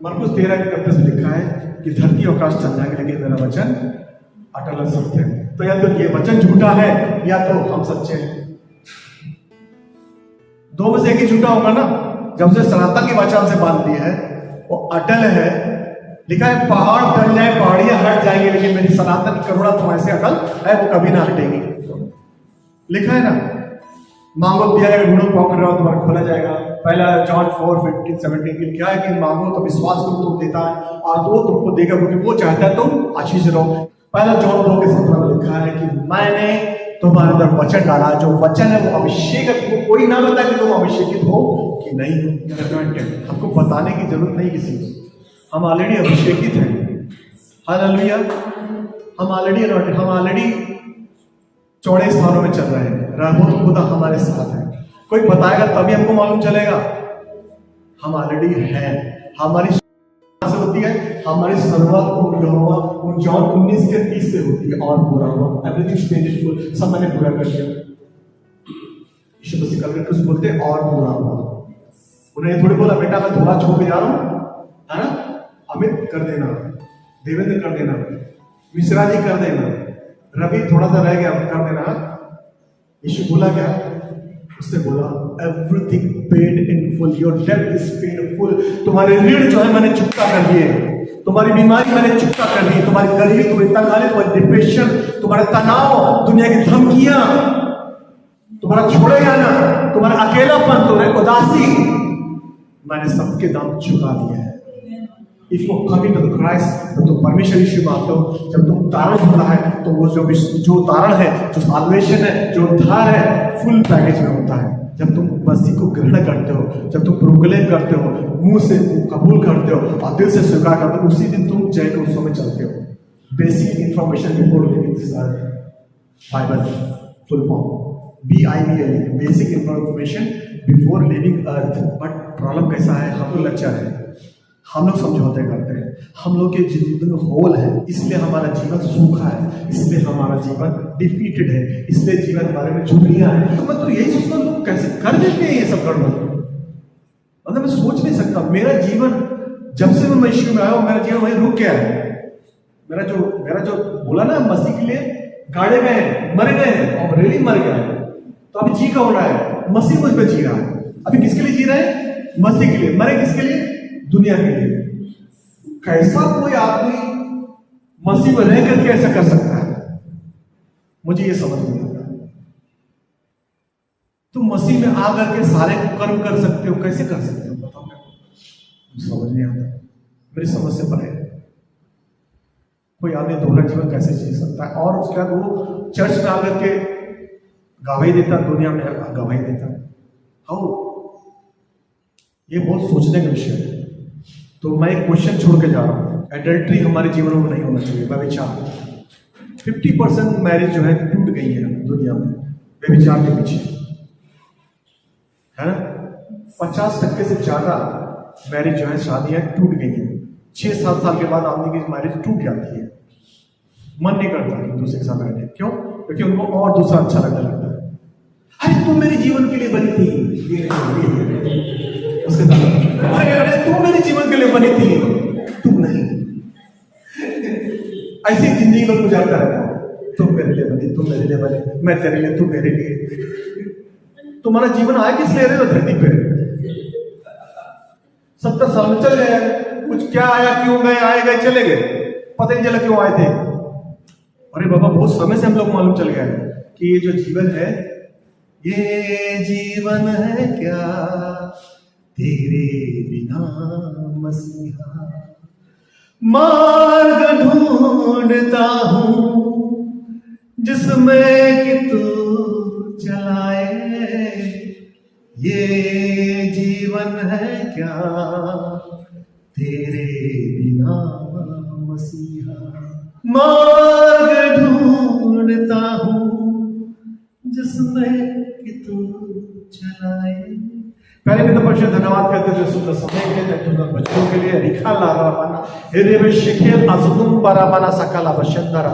मरकुस 13:31 में लिखा है कि धरती और आकाश चल जाएंगे लेकिन मेरा वचन अटल सत्य है। तो या तो ये वचन झूठा है या तो हम सच्चे हैं। 2 में से एक ही झूठा होगा ना। जब से सनातन की वाचा हमसे बांध दी है, वो अटल है। लिखा है पहाड़ टल जाए, पहाड़ियां हट जाएंगे, लेकिन मेरी सनातन करुणा तुम्हारे अकल है, वो कभी ना हटेगी। लिखा है ना, मांगो दिया जाएगा, ढूंढो पकड़ रहे हो तुम्हारा खोला जाएगा। पहला जॉन 4:15-17 क्या है कि मांगो तो विश्वास करो तो देता है और वो तुमको देगा, क्योंकि वो चाहता है तुम आशीष रहो। पहला जॉन 2:17 में लिखा है कि मैंने तुम्हारे अंदर वचन डाला, जो वचन है वो अभिषेक है। कोई ना बताए कि तुम अभिषेकित हो कि नहीं हो। हमको बताने की जरूरत नहीं किसी को, हम ऑलरेडी अभिषेकित हैं। हालेलुया। हम ऑलरेडी चौड़े स्थानों में चल रहे हैं। रहमत खुदा हमारे साथ है। कोई बताएगा तभी हमको मालूम चलेगा। हम ऑलरेडी हैं। हमारी से होती है, हमारी शुरुआत जॉन 19:30 से होती है। और पूरा हुआ, एवरीथिंग सब मैंने पूरा कर दिया। यीशु मसीह कल कुछ बोलते हैं और पूरा हुआ। उन्हें थोड़ी बोला बेटा मैं थोड़ा छोड़ के जा रहा हूं, है ना, अमित कर देना, देवेंद्र कर देना, मिश्रा जी कर देना, रवि थोड़ा सा रह गया कर देना। यीशु बोला क्या? उसने बोला everything paid in full, your डेब्ट इज पेड फुल। तुम्हारे ऋण जो है मैंने चुकता कर दिए, तुम्हारी बीमारी मैंने चुकता कर दी, तुम्हारी गरीबी, तुम्हारी तंगाली, तुम्हारी डिप्रेशन, तुम्हारा तनाव, दुनिया की धमकियां, तुम्हारा छोड़े जाना, तुम्हारा अकेलापन, तुम्हारी उदासी, मैंने सबके दाम चुका दिया है। If you come into the Christ, तो तुम परमेश्वर यीशु में आते हो। जब तुम तारण होता है तो वो जो तारण है, जो साल्वेशन है, जो उद्धार है, फुल पैकेज में होता है। जब तुम मसीह को ग्रहण करते हो, जब तुम प्रोक्लेम करते हो, मुंह से कबूल करते हो और दिल से स्वीकार करते हो, उसी दिन तुम जय के उत्सव में चलते हो। Basic information before living this earth, Bible full form BIBLE, basic information before living earth. But problem कैसा है? हम लोग लच्चा है, हम लोग समझौते करते हैं, हम लोग के जीवन होल है, इसलिए हमारा जीवन सूखा है, इसलिए हमारा जीवन डिफीटेड है, इसलिए जीवन हमारे में झुर्रियां हैं। तो मैं तो यही सोचता हूँ लोग कैसे कर देते हैं ये सब गड़बड़। मतलब मैं सोच नहीं सकता। मेरा जीवन जब से मैं यीशु में आया हूं, मेरा जीवन वहीं रुक गया है। मेरा जो बोला ना मसीह के लिए गाड़े गए, मर गए और रियली मर गया है, तो अभी जी का हो रहा है, मसीह मुझ पर जी रहा है। अभी किसके लिए जी रहे हैं? मसीह के लिए। मरे किसके लिए? दुनिया के लिए। कैसा कोई आदमी मसीह में रह करके ऐसा कर सकता है? मुझे ये समझ नहीं आता। तुम मसीह में आकर के सारे कर्म कर सकते हो, कैसे कर सकते हो? बताओ मेरे को, समझ नहीं आता। मेरी समझ से परे कोई आदमी दोहरा जीवन कैसे जी सकता है? और उसके बाद वो चर्च में आकर के गवाही देता, दुनिया में गवाही देता। हाउ? ये बहुत सोचने का विषय है। तो मैं एक क्वेश्चन छोड़ के जा रहा हूँ। एडल्ट्री हमारे जीवनों में नहीं होना चाहिए। व्यभिचार 50% मैरिज जो है टूट गई है दुनिया में व्यभिचार के पीछे, है ना। 50% से ज्यादा मैरिज जो है, शादियां टूट गई है। 6-7 साल के बाद आदमी की मैरिज टूट जाती है, मन नहीं करता कि दूसरे के साथ रहने। क्यों? क्योंकि उनको और दूसरा अच्छा लगने लगता है। अरे तुम मेरे जीवन के लिए बनी थी, उसके साथ अरे तू मेरे जीवन के लिए बनी थी, तुम नहीं। ऐसी जिंदगी में गुजारता रहता। तुम मेरे लिए बनी, तुम मेरे लिए बनी, मैं तेरे लिए, तू मेरे लिए। तुम्हारा जीवन आया किस लिए रहे हो धरती पे? 70 साल में चल गए, कुछ क्या आया, क्यों गए, आए गए, चले गए। पता नहीं चला क्यों आए थे। अरे बाबा बहुत समय से हम लोग मालूम चल गया है कि ये जो जीवन है, ये जीवन है क्या तेरे बिना मसीहा। मार्ग ढूंढता हूं जिसमें कि तू चलाए, ये जीवन है क्या तेरे बिना मसीहा। मार्ग ढूंढता हूं जिसमें कि तू चलाए। पहले भी तो परमेश्वर धन्यवाद करते थे सुंदर समय के लिए, सुंदर बच्चों के लिए। रिखा ला रहा पाना, हृदय में शिखेल अजुकुम बराबाना सकला बशंदरा।